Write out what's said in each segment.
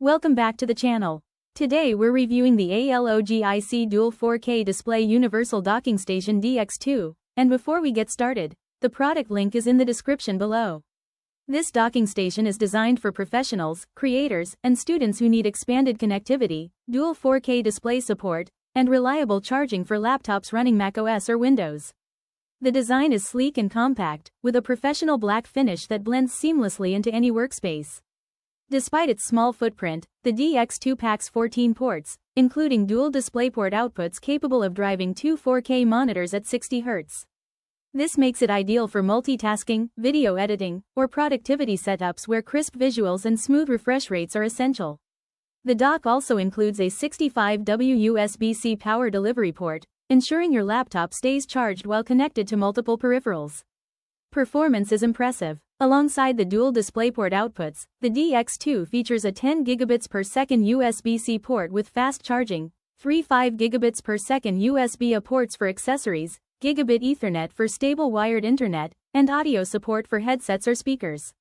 Welcome back to the channel. Today we're reviewing the ALOGIC Dual 4K Display Universal Docking Station DX2, and before we get started, the product link is in the description below. This docking station is designed for professionals, creators, and students who need expanded connectivity, dual 4K display support, and reliable charging for laptops running macOS or Windows. The design is sleek and compact, with a professional black finish that blends seamlessly into any workspace. Despite its small footprint, the DX2 packs 14 ports, including dual DisplayPort outputs capable of driving two 4K monitors at 60 Hz. This makes it ideal for multitasking, video editing, or productivity setups where crisp visuals and smooth refresh rates are essential. The dock also includes a 65W USB-C power delivery port, ensuring your laptop stays charged while connected to multiple peripherals. Performance is impressive. Alongside the dual DisplayPort outputs, the DX2 features a 10 gigabits per second USB-C port with fast charging, 5 gigabits per second USB-A ports for accessories, Gigabit Ethernet for stable wired internet, and audio support for headsets or speakers.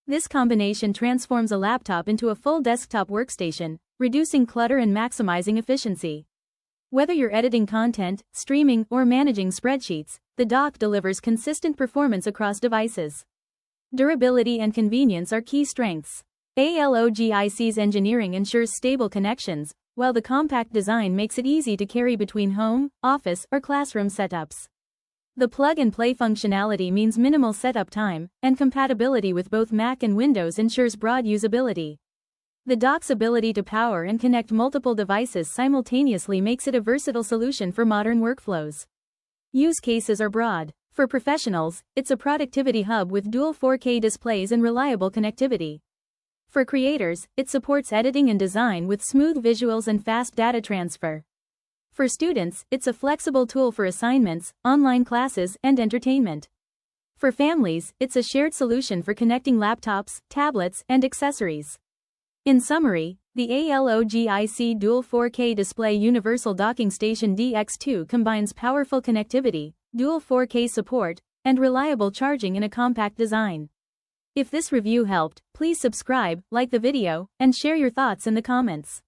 This combination transforms a laptop into a full desktop workstation, reducing clutter and maximizing efficiency. Whether you're editing content, streaming, or managing spreadsheets, the dock delivers consistent performance across devices. Durability and convenience are key strengths. ALOGIC's engineering ensures stable connections, while the compact design makes it easy to carry between home, office, or classroom setups. The plug-and-play functionality means minimal setup time, and compatibility with both Mac and Windows ensures broad usability. The dock's ability to power and connect multiple devices simultaneously makes it a versatile solution for modern workflows. Use cases are broad. For professionals, it's a productivity hub with dual 4K displays and reliable connectivity. For creators, it supports editing and design with smooth visuals and fast data transfer. For students, it's a flexible tool for assignments, online classes, and entertainment. For families, it's a shared solution for connecting laptops, tablets, and accessories. In summary, the ALOGIC Dual 4K Display Universal Docking Station DX2 combines powerful connectivity, dual 4K support, and reliable charging in a compact design. If this review helped, please subscribe, like the video, and share your thoughts in the comments.